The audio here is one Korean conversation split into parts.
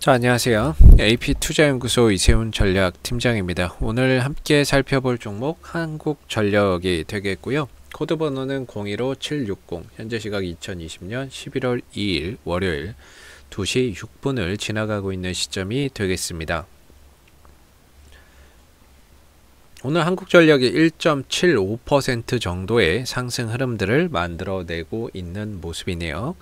자, 안녕하세요. AP투자연구소 이세훈 전략팀장입니다. 오늘 함께 살펴볼 종목 한국전력이 되겠고요. 코드 번호는 015760, 현재 시각 2020년 11월 2일 월요일 2시 6분을 지나가고 있는 시점이 되겠습니다. 오늘 한국전력이 1.75% 정도의 상승 흐름들을 만들어내고 있는 모습이네요.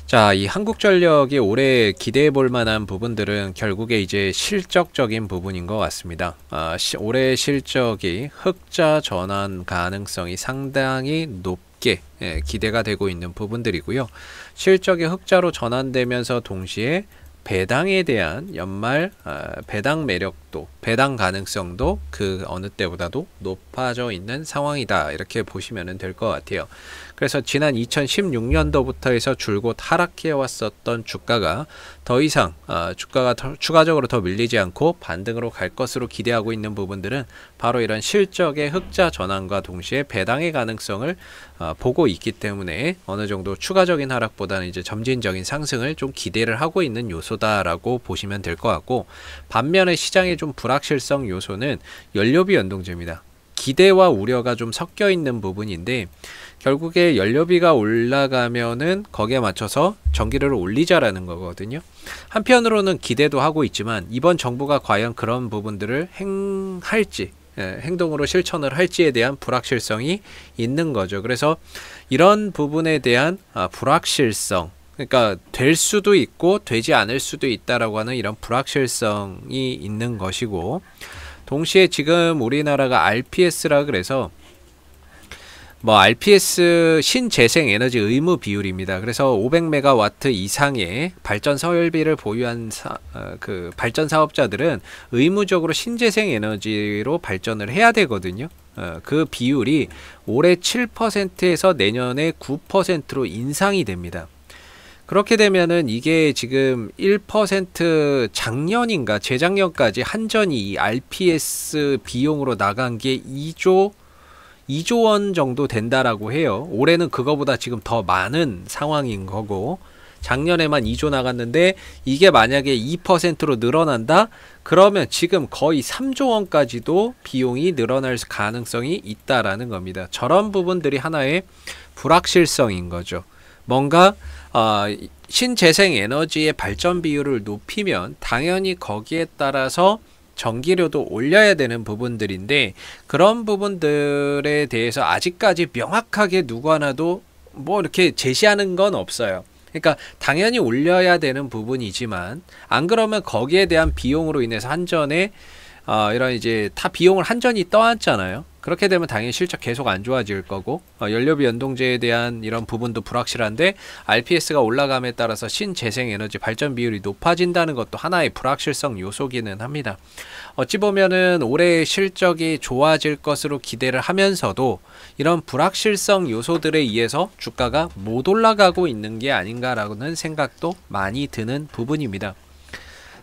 자, 이 한국전력이 올해 기대해 볼 만한 부분들은 결국에 이제 실적적인 부분인 것 같습니다. 올해 실적이 흑자 전환 가능성이 상당히 높게 기대가 되고 있는 부분들이고요. 실적이 흑자로 전환되면서 동시에 배당에 대한 연말 배당 매력도, 배당 가능성도 그 어느 때보다도 높아져 있는 상황이다, 이렇게 보시면 될 것 같아요. 그래서 지난 2016년도부터 해서 줄곧 하락해 왔었던 주가가 더 이상 주가가 추가적으로 더 밀리지 않고 반등으로 갈 것으로 기대하고 있는 부분들은 바로 이런 실적의 흑자 전환과 동시에 배당의 가능성을 보고 있기 때문에 어느 정도 추가적인 하락보다는 이제 점진적인 상승을 좀 기대를 하고 있는 요소다라고 보시면 될 것 같고, 반면에 시장의 좀 불확실성 요소는 연료비 연동제입니다. 기대와 우려가 좀 섞여 있는 부분인데, 결국에 연료비가 올라가면은 거기에 맞춰서 전기료를 올리자라는 거거든요. 한편으로는 기대도 하고 있지만 이번 정부가 과연 그런 부분들을 행할지, 행동으로 실천을 할지에 대한 불확실성이 있는 거죠. 그래서 이런 부분에 대한 불확실성, 그러니까 될 수도 있고 되지 않을 수도 있다라고 하는 이런 불확실성이 있는 것이고, 동시에 지금 우리나라가 RPS라 그래서 RPS 신재생 에너지 의무 비율입니다. 그래서 500메가와트 이상의 발전 설비를 보유한 발전 사업자들은 의무적으로 신재생 에너지로 발전을 해야 되거든요. 그 비율이 올해 7%에서 내년에 9%로 인상이 됩니다. 그렇게 되면은 이게 지금 1% 작년인가 재작년까지 한전이 이 RPS 비용으로 나간 게 2조 원 정도 된다라고 해요. 올해는 그거보다 지금 더 많은 상황인 거고, 작년에만 2조 나갔는데 이게 만약에 2%로 늘어난다? 그러면 지금 거의 3조 원까지도 비용이 늘어날 가능성이 있다라는 겁니다. 저런 부분들이 하나의 불확실성인 거죠. 뭔가 신재생 에너지의 발전 비율을 높이면 당연히 거기에 따라서 전기료도 올려야 되는 부분들인데, 그런 부분들에 대해서 아직까지 명확하게 누구 하나도 이렇게 제시하는 건 없어요. 그러니까 당연히 올려야 되는 부분이지만, 안 그러면 거기에 대한 비용으로 인해서 한전에 이런 이제 다 비용을 한전이 떠안잖아요. 그렇게 되면 당연히 실적 계속 안 좋아질 거고, 연료비 연동제에 대한 이런 부분도 불확실한데 RPS가 올라감에 따라서 신재생에너지 발전 비율이 높아진다는 것도 하나의 불확실성 요소기는 합니다. 어찌 보면은 올해 실적이 좋아질 것으로 기대를 하면서도 이런 불확실성 요소들에 의해서 주가가 못 올라가고 있는 게 아닌가라는 생각도 많이 드는 부분입니다.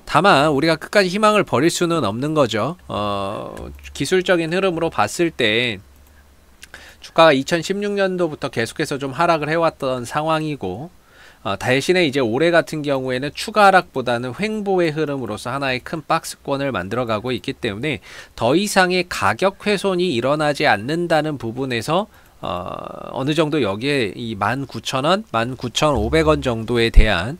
다만 우리가 끝까지 희망을 버릴 수는 없는 거죠. 기술적인 흐름으로 봤을 때 주가가 2016년도부터 계속해서 좀 하락을 해왔던 상황이고, 대신에 이제 올해 같은 경우에는 추가 하락보다는 횡보의 흐름으로서 하나의 큰 박스권을 만들어가고 있기 때문에 더 이상의 가격 훼손이 일어나지 않는다는 부분에서 어느 정도 여기에 이 19,000원, 19,500원 정도에 대한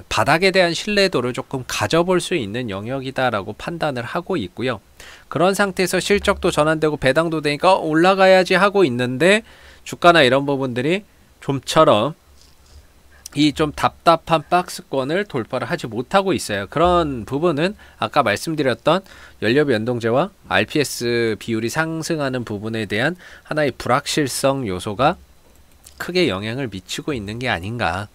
바닥에 대한 신뢰도를 조금 가져볼 수 있는 영역이다라고 판단을 하고 있고요. 그런 상태에서 실적도 전환되고 배당도 되니까 올라가야지 하고 있는데, 주가나 이런 부분들이 좀처럼 이 좀 답답한 박스권을 돌파를 하지 못하고 있어요. 그런 부분은 아까 말씀드렸던 연료비 연동제와 RPS 비율이 상승하는 부분에 대한 하나의 불확실성 요소가 크게 영향을 미치고 있는 게 아닌가,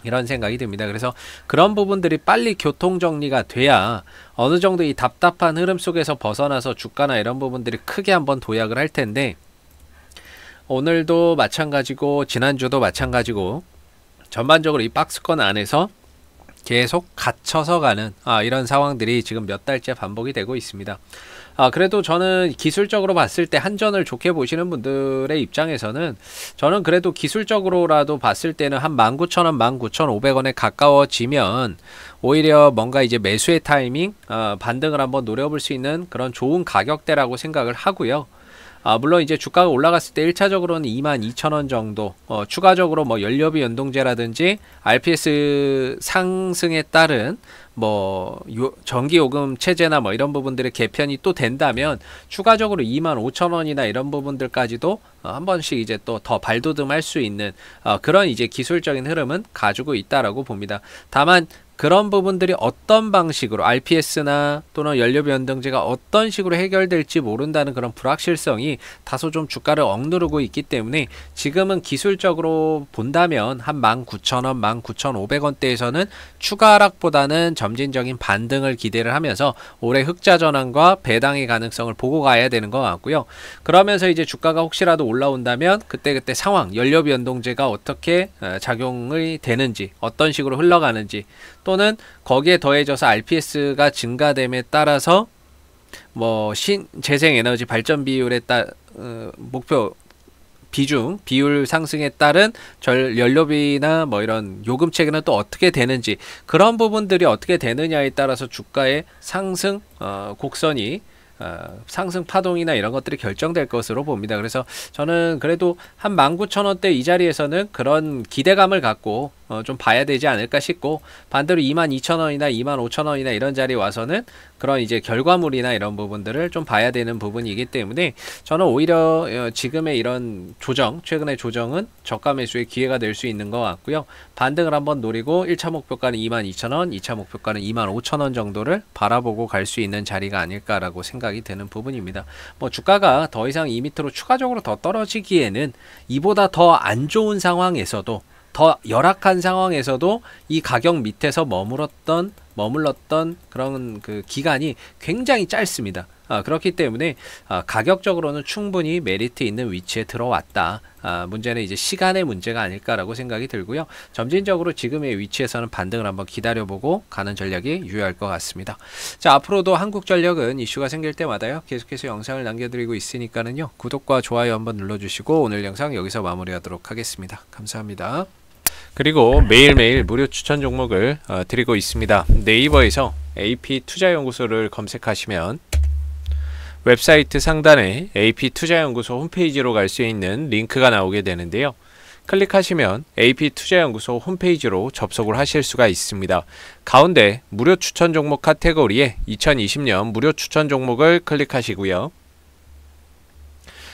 이런 생각이 듭니다. 그래서 그런 부분들이 빨리 교통정리가 돼야 어느 정도 이 답답한 흐름 속에서 벗어나서 주가나 이런 부분들이 크게 한번 도약을 할 텐데, 오늘도 마찬가지고 지난주도 마찬가지고 전반적으로 이 박스권 안에서 계속 갇혀서 가는 이런 상황들이 지금 몇 달째 반복이 되고 있습니다. 그래도 저는 기술적으로 봤을 때 한전을 좋게 보시는 분들의 입장에서는 저는 그래도 기술적으로라도 봤을 때는 한 19,000원, 19,500원에 가까워지면 오히려 뭔가 이제 매수의 타이밍, 반등을 한번 노려볼 수 있는 그런 좋은 가격대라고 생각을 하고요. 물론 이제 주가가 올라갔을 때 1차적으로는 22,000원 정도, 추가적으로 뭐 연료비 연동제라든지 RPS 상승에 따른 전기요금 체제나 뭐 이런 부분들의 개편이 또 된다면 추가적으로 25,000원이나 이런 부분들까지도 한 번씩 이제 또 더 발돋움할 수 있는 그런 이제 기술적인 흐름은 가지고 있다라고 봅니다. 다만 그런 부분들이 어떤 방식으로 RPS나 또는 연료비 연동제가 어떤 식으로 해결될지 모른다는 그런 불확실성이 다소 좀 주가를 억누르고 있기 때문에 지금은 기술적으로 본다면 한 19,000원, 19,500원대에서는 추가 하락보다는 점진적인 반등을 기대를 하면서 올해 흑자 전환과 배당의 가능성을 보고 가야 되는 것 같고요. 그러면서 이제 주가가 혹시라도 올라온다면 그때그때 상황, 연료비 연동제가 어떻게 작용이 되는지, 어떤 식으로 흘러가는지, 또는 거기에 더해져서 RPS가 증가됨에 따라서 뭐 신재생에너지 발전 비율에 목표 비율 상승에 따른 연료비나 뭐 이런 요금 체계는 또 어떻게 되는지, 그런 부분들이 어떻게 되느냐에 따라서 주가의 상승 곡선이 상승 파동이나 이런 것들이 결정될 것으로 봅니다. 그래서 저는 그래도 한 19,000원대 이 자리에서는 그런 기대감을 갖고 좀 봐야 되지 않을까 싶고, 반대로 22,000원이나 25,000원이나 이런 자리에 와서는 그런 이제 결과물이나 이런 부분들을 좀 봐야 되는 부분이기 때문에 저는 오히려 지금의 이런 조정, 최근의 조정은 저가 매수의 기회가 될 수 있는 것 같고요. 반등을 한번 노리고 1차 목표가는 22,000원, 2차 목표가는 25,000원 정도를 바라보고 갈 수 있는 자리가 아닐까라고 생각이 되는 부분입니다. 뭐 주가가 더 이상 이 밑으로 추가적으로 더 떨어지기에는 이보다 더 안 좋은 상황에서도, 더 열악한 상황에서도 이 가격 밑에서 머물렀던 그런 그 기간이 굉장히 짧습니다. 그렇기 때문에 가격적으로는 충분히 메리트 있는 위치에 들어왔다. 문제는 이제 시간의 문제가 아닐까라고 생각이 들고요. 점진적으로 지금의 위치에서는 반등을 한번 기다려보고 가는 전략이 유효할 것 같습니다. 자, 앞으로도 한국전력은 이슈가 생길 때마다요, 계속해서 영상을 남겨드리고 있으니까는요, 구독과 좋아요 한번 눌러주시고 오늘 영상 여기서 마무리하도록 하겠습니다. 감사합니다. 그리고 매일매일 무료 추천 종목을 드리고 있습니다. 네이버에서 AP투자연구소를 검색하시면 웹사이트 상단에 AP투자연구소 홈페이지로 갈 수 있는 링크가 나오게 되는데요. 클릭하시면 AP투자연구소 홈페이지로 접속을 하실 수가 있습니다. 가운데 무료 추천 종목 카테고리에 2020년 무료 추천 종목을 클릭하시고요.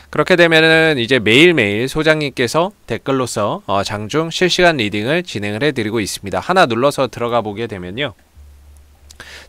그렇게 되면은 이제 매일매일 소장님께서 댓글로서 장중 실시간 리딩을 진행을 해드리고 있습니다. 하나 눌러서 들어가 보게 되면요,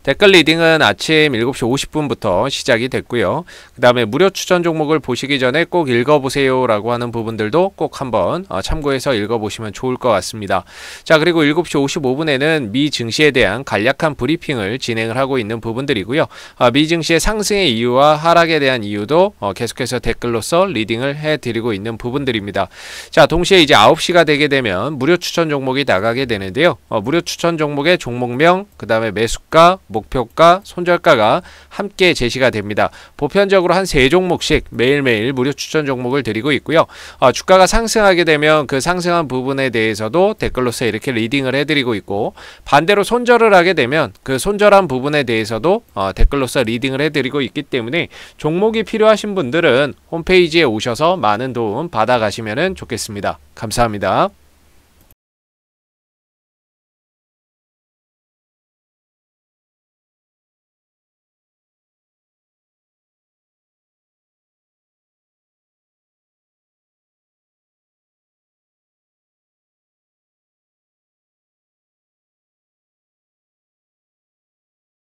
댓글 리딩은 아침 7시 50분부터 시작이 됐고요. 그 다음에 무료 추천 종목을 보시기 전에 꼭 읽어보세요 라고 하는 부분들도 꼭 한번 참고해서 읽어보시면 좋을 것 같습니다. 자, 그리고 7시 55분에는 미 증시에 대한 간략한 브리핑을 진행을 하고 있는 부분들이고요. 미 증시의 상승의 이유와 하락에 대한 이유도 계속해서 댓글로서 리딩을 해드리고 있는 부분들입니다. 자, 동시에 이제 9시가 되게 되면 무료 추천 종목이 나가게 되는데요. 무료 추천 종목의 종목명, 그 다음에 매수가, 목표가, 손절가가 함께 제시가 됩니다. 보편적으로 한 3종목씩 매일매일 무료 추천 종목을 드리고 있고요. 주가가 상승하게 되면 그 상승한 부분에 대해서도 댓글로서 이렇게 리딩을 해드리고 있고, 반대로 손절을 하게 되면 그 손절한 부분에 대해서도 댓글로서 리딩을 해드리고 있기 때문에 종목이 필요하신 분들은 홈페이지에 오셔서 많은 도움 받아가시면 좋겠습니다. 감사합니다.